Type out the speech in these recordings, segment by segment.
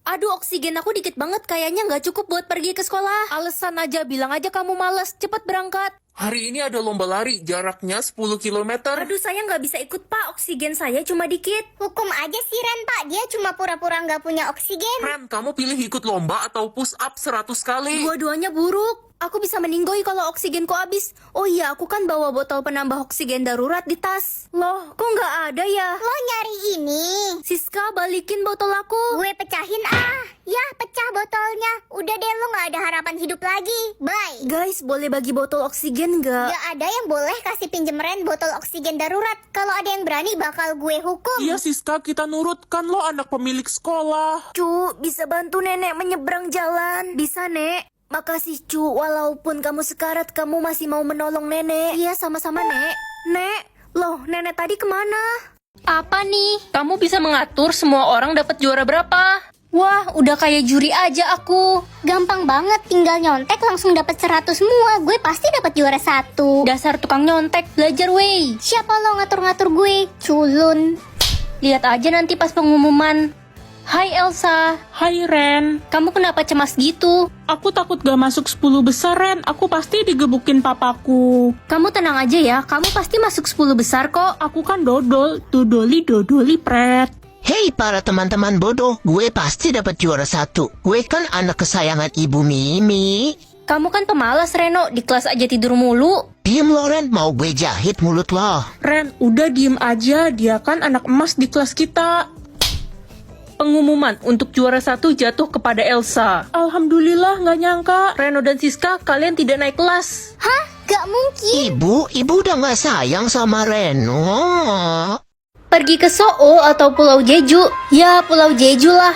Aduh, oksigen aku dikit banget, kayaknya nggak cukup buat pergi ke sekolah. Alasan aja, bilang aja kamu males, cepet berangkat. Hari ini ada lomba lari, jaraknya 10 km. Aduh, saya nggak bisa ikut pak, oksigen saya cuma dikit. Hukum aja sih Ren pak, dia cuma pura-pura nggak punya oksigen. Ren, kamu pilih ikut lomba atau push up 100 kali? Dua-duanya buruk. Aku bisa meninggoy kalau oksigenku habis. Oh iya, aku kan bawa botol penambah oksigen darurat di tas. Loh, kok nggak ada ya? Lo nyari ini. Siska, balikin botol aku. Gue pecahin ah. Ya pecah botolnya. Udah deh lo gak ada harapan hidup lagi. Bye. Guys, boleh bagi botol oksigen nggak? Gak ada yang boleh kasih pinjem Ren botol oksigen darurat. Kalau ada yang berani bakal gue hukum. Iya Siska, kita nurut, kan lo anak pemilik sekolah. Cu, bisa bantu nenek menyeberang jalan? Bisa, Nek. Makasih, Cu. Walaupun kamu sekarat, kamu masih mau menolong nenek. Iya, sama-sama, Nek. Nek, loh, nenek tadi kemana? Apa nih? Kamu bisa mengatur semua orang dapat juara berapa? Wah, udah kayak juri aja aku. Gampang banget, tinggal nyontek langsung dapat 100 semua. Gue pasti dapat juara 1. Dasar tukang nyontek, belajar wey. Siapa lo ngatur-ngatur gue? Culun. Lihat aja nanti pas pengumuman. Hai Elsa. Hai Ren, Kamu kenapa cemas gitu? aku takut gak masuk 10 besar Ren, aku pasti digebukin papaku. Kamu tenang aja ya, kamu pasti masuk 10 besar kok. Aku kan dodol, dodoli pret. Hei para teman-teman bodoh, gue pasti dapat juara 1. Gue kan anak kesayangan Ibu Mimi. Kamu kan pemalas Reno, di kelas aja tidur mulu. Diem Loren, mau gue jahit mulut lo. Ren, udah diem aja, dia kan anak emas di kelas kita. Pengumuman untuk juara 1 jatuh kepada Elsa. Alhamdulillah gak nyangka. Reno dan Siska, kalian tidak naik kelas. Hah? Gak mungkin. Ibu udah gak sayang sama Reno. Pergi ke Soo atau Pulau Jeju? Ya, Pulau Jeju lah.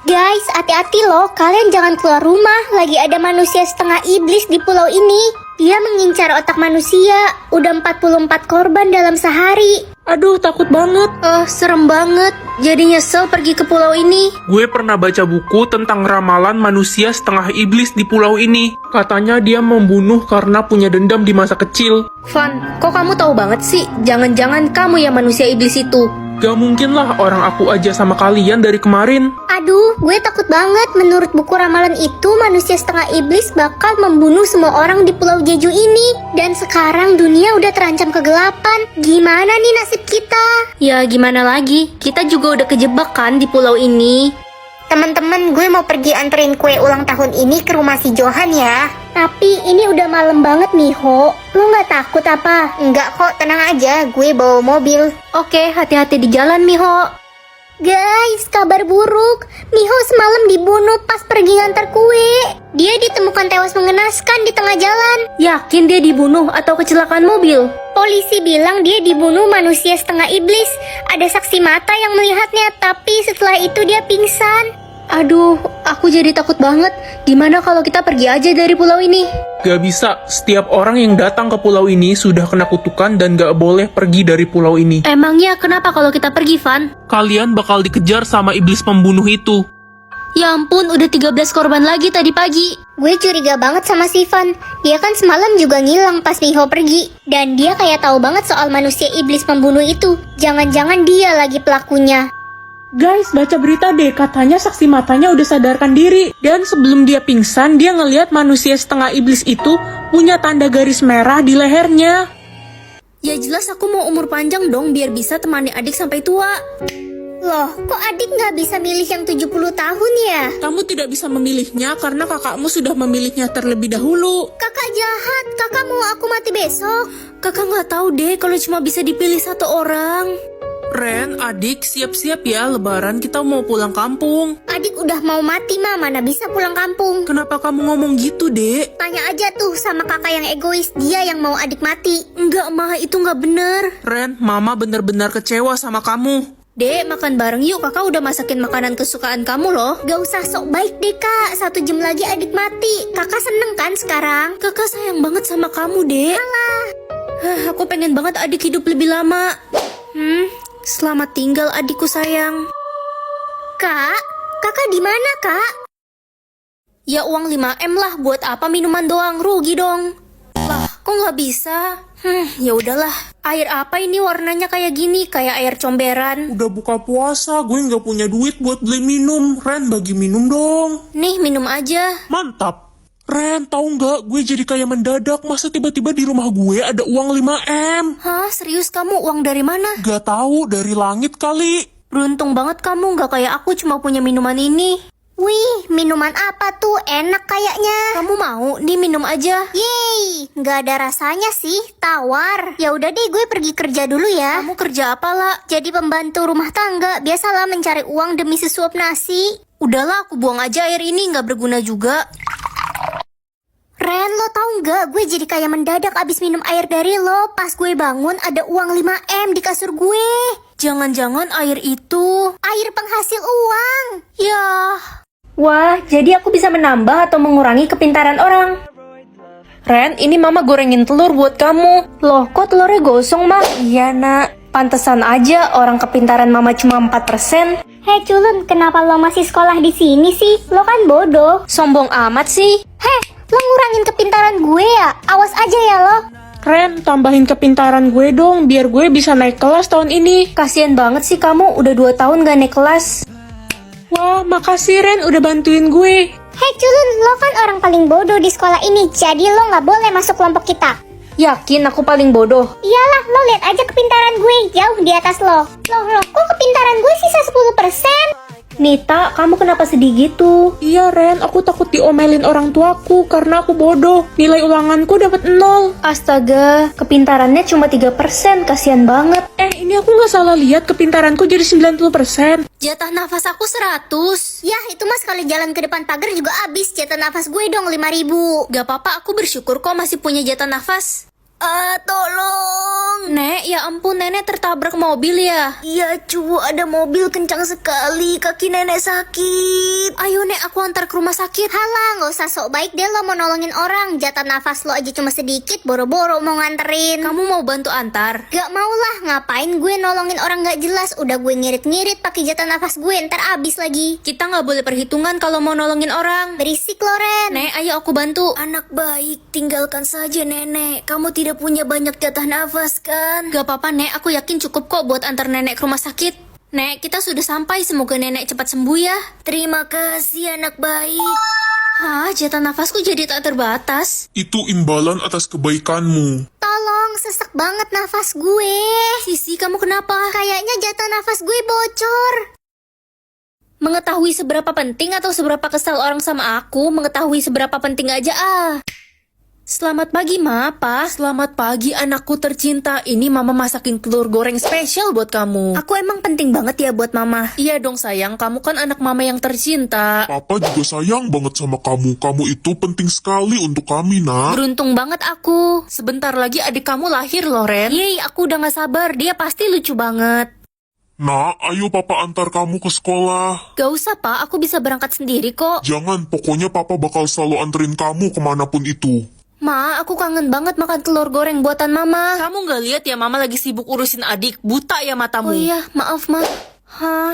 Guys, hati-hati loh. Kalian jangan keluar rumah. Lagi ada manusia setengah iblis di pulau ini. Dia mengincar otak manusia. Udah 44 korban dalam sehari. Aduh, takut banget. Serem banget. Jadi nyesel pergi ke pulau ini. Gue pernah baca buku tentang ramalan manusia setengah iblis di pulau ini. Katanya dia membunuh karena punya dendam di masa kecil. Van, kok kamu tahu banget sih? Jangan-jangan kamu yang manusia iblis itu. Gak mungkin lah orang aku aja sama kalian dari kemarin. Aduh, gue takut banget. Menurut buku ramalan itu, manusia setengah iblis bakal membunuh semua orang di Pulau Jeju ini. Dan sekarang dunia udah terancam kegelapan. Gimana nih nasib kita? Ya gimana lagi? Kita juga udah kejebak kan di pulau ini. Teman-teman, gue mau pergi anterin kue ulang tahun ini ke rumah si Johan ya. Tapi ini udah malam banget nih, Ho. Lo nggak takut apa? Enggak kok, tenang aja. Gue bawa mobil. Oke, hati-hati di jalan, Miho. Guys, kabar buruk. Miho semalam dibunuh pas pergi ngantar kue. Dia ditemukan tewas mengenaskan di tengah jalan. Yakin dia dibunuh atau kecelakaan mobil? Polisi bilang dia dibunuh manusia setengah iblis. Ada saksi mata yang melihatnya, tapi setelah itu dia pingsan. Aduh, aku jadi takut banget. Gimana kalau kita pergi aja dari pulau ini? Gak bisa, setiap orang yang datang ke pulau ini sudah kena kutukan dan gak boleh pergi dari pulau ini. Emangnya kenapa kalau kita pergi, Van? Kalian bakal dikejar sama iblis pembunuh itu. Ya ampun, udah 13 korban lagi tadi pagi. Gue curiga banget sama Sivan. Dia kan semalam juga ngilang pas Miho pergi. Dan dia kayak tahu banget soal manusia iblis pembunuh itu. Jangan-jangan dia lagi pelakunya. Guys, baca berita deh, katanya saksi matanya udah sadarkan diri. Dan sebelum dia pingsan, dia ngelihat manusia setengah iblis itu punya tanda garis merah di lehernya. Ya jelas aku mau umur panjang dong biar bisa temani adik sampai tua. Loh, kok adik nggak bisa milih yang 70 tahun ya? Kamu tidak bisa memilihnya karena kakakmu sudah memilihnya terlebih dahulu. Kakak jahat, kakak mau aku mati besok. Kakak nggak tahu deh kalau cuma bisa dipilih satu orang. Ren, adik, siap-siap ya, lebaran kita mau pulang kampung. Adik udah mau mati mah, mana bisa pulang kampung. Kenapa kamu ngomong gitu, Dek? Tanya aja tuh sama kakak yang egois, dia yang mau adik mati. Enggak, Ma, itu nggak bener. Ren, Mama benar-benar kecewa sama kamu. Dek, makan bareng yuk. Kakak udah masakin makanan kesukaan kamu loh. Gak usah sok baik deh kak, 1 jam lagi adik mati. Kakak seneng kan sekarang? Kakak sayang banget sama kamu, Dek. Aku pengen banget adik hidup lebih lama. Selamat tinggal adikku sayang. Kak, kakak di mana kak? Ya uang 5M lah, buat apa minuman doang, rugi dong. Lah, kok nggak bisa? Ya udahlah. Air apa ini warnanya kayak gini? Kayak air comberan. Udah buka puasa, gue nggak punya duit buat beli minum. Ren, bagi minum dong. Nih, minum aja. Mantap. Ren, tahu nggak? Gue jadi kayak mendadak. Masa tiba-tiba di rumah gue ada uang 5M? Hah, serius kamu? Uang dari mana? Gak tahu, dari langit kali. Beruntung banget kamu, nggak kayak aku cuma punya minuman ini. Wih, minuman apa tuh? Enak kayaknya. Kamu mau? Nih minum aja. Yeay, nggak ada rasanya sih, tawar. Ya udah deh, gue pergi kerja dulu ya. Kamu kerja apa, lah? Jadi pembantu rumah tangga, biasalah mencari uang demi sesuap nasi. Udahlah, aku buang aja air ini, nggak berguna juga. Ren, lo tau nggak? Gue jadi kayak mendadak abis minum air dari lo. Pas gue bangun ada uang 5M di kasur gue. Jangan-jangan air itu... Air penghasil uang. Ya... Wah, jadi aku bisa menambah atau mengurangi kepintaran orang. Ren, ini mama gorengin telur buat kamu. Loh, kok telurnya gosong, Ma? Iya, Nak. Pantesan aja orang kepintaran mama cuma 4%. Hei culun, kenapa lo masih sekolah di sini sih? Lo kan bodoh. Sombong amat sih. Heh, lo ngurangin kepintaran gue ya? Awas aja ya lo. Ren, tambahin kepintaran gue dong, biar gue bisa naik kelas tahun ini. Kasian banget sih kamu, udah 2 tahun gak naik kelas. Wah, makasih Ren udah bantuin gue. Hei culun, lo kan orang paling bodoh di sekolah ini, jadi lo nggak boleh masuk kelompok kita. Yakin aku paling bodoh? Iyalah, lo lihat aja kepintaran gue, jauh di atas lo. Loh, kok kepintaran gue sisa 10%? Nita, kamu kenapa sedih gitu? Iya Ren, aku takut diomelin orang tuaku karena aku bodoh. Nilai ulanganku dapat 0. Astaga, kepintarannya cuma 3%, kasihan banget. Ini aku nggak salah lihat kepintaranku jadi 90%. Jatah nafas aku 100. Yah, itu mas sekali jalan ke depan pagar juga habis. Jatah nafas gue dong 5.000. Gak apa-apa, aku bersyukur kok masih punya jatah nafas. Tolong. Nek, ya ampun, nenek tertabrak mobil ya? Iya, cu, ada mobil kencang sekali. Kaki nenek sakit. Ayo, Nek, aku antar ke rumah sakit. Halah, nggak usah sok baik deh lo mau nolongin orang. Jatah nafas lo aja cuma sedikit, boro-boro mau nganterin. Kamu mau bantu antar? Gak mau lah, ngapain gue nolongin orang gak jelas. Udah gue ngirit-ngirit pakai jatah nafas gue, ntar abis lagi. Kita nggak boleh perhitungan kalau mau nolongin orang. Berisik lo, Ren. Nek, ayo aku bantu. Anak baik, tinggalkan saja nenek. Kamu tidak punya banyak jatah nafas kan? Gak apa-apa, Nek, aku yakin cukup kok buat antar nenek ke rumah sakit. Nek, kita sudah sampai, semoga nenek cepat sembuh ya. Terima kasih anak baik. Hah, jatah nafasku jadi tak terbatas. Itu imbalan atas kebaikanmu. Tolong, sesak banget nafas gue. Sisi, kamu kenapa? Kayaknya jatah nafas gue bocor. Mengetahui seberapa penting atau seberapa kesal orang sama aku, mengetahui seberapa penting aja Selamat pagi, Ma, Pa. Selamat pagi, anakku tercinta. Ini Mama masakin telur goreng spesial buat kamu. Aku emang penting banget ya buat Mama. Iya dong, sayang. Kamu kan anak Mama yang tercinta. Papa juga sayang banget sama kamu. Kamu itu penting sekali untuk kami, nak. Beruntung banget aku. Sebentar lagi adik kamu lahir, Loren. Yeay, aku udah gak sabar. Dia pasti lucu banget. Nak, ayo papa antar kamu ke sekolah. Gak usah, Pak. Aku bisa berangkat sendiri kok. Jangan, pokoknya papa bakal selalu anterin kamu kemanapun itu. Ma, aku kangen banget makan telur goreng buatan Mama. Kamu gak lihat ya Mama lagi sibuk urusin adik? Buta ya matamu. Oh iya, maaf, Ma. Hah?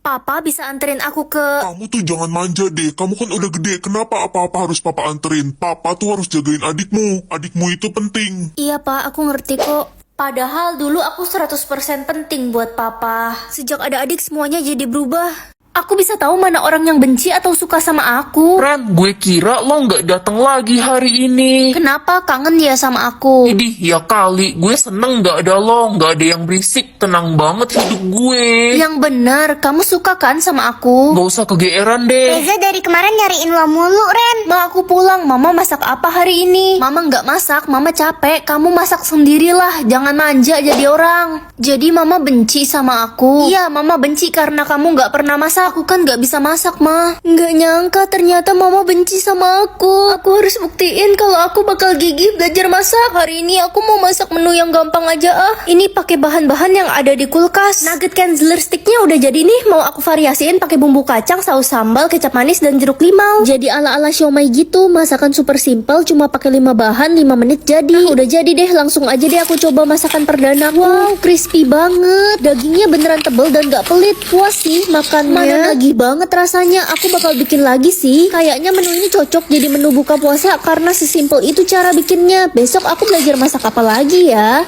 Papa bisa anterin aku ke... Kamu tuh jangan manja deh. Kamu kan udah gede. Kenapa apa-apa harus papa anterin? Papa tuh harus jagain adikmu. Adikmu itu penting. Iya, Pak. Aku ngerti kok. Padahal dulu aku 100% penting buat Papa. Sejak ada adik semuanya jadi berubah. Aku bisa tahu mana orang yang benci atau suka sama aku. Ren, gue kira lo nggak datang lagi hari ini. Kenapa? Kangen ya sama aku? Idih, ya kali. Gue seneng nggak ada lo, nggak ada yang berisik. Tenang banget hidup gue. Yang benar, kamu suka kan sama aku? Gak usah kegeeran deh. Reza dari kemarin nyariin lo mulu, Ren. Ma, aku pulang. Mama masak apa hari ini? Mama nggak masak, Mama capek. Kamu masak sendirilah. Jangan manja jadi orang. Jadi Mama benci sama aku? Iya, Mama benci karena kamu nggak pernah masak. Aku kan nggak bisa masak, Ma. Nggak nyangka ternyata Mama benci sama aku. Aku harus buktiin kalau aku bakal gigih belajar masak. Hari ini aku mau masak menu yang gampang aja Ini pakai bahan-bahan yang ada di kulkas. Nugget Kenzler sticknya udah jadi nih. Mau aku variasiin pakai bumbu kacang, saus sambal, kecap manis, dan jeruk limau. Jadi ala-ala siomay gitu. Masakan super simple, cuma pakai 5 bahan, 5 menit jadi. Udah jadi deh, langsung aja deh aku coba masakan perdana. Wow, crispy banget. Dagingnya beneran tebel dan gak pelit. Puas sih makannya. Mana lagi banget rasanya. Aku bakal bikin lagi sih. Kayaknya menu ini cocok jadi menu buka puasa karena sesimpel itu cara bikinnya. Besok aku belajar masak apa lagi ya.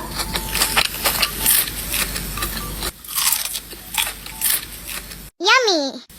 nih.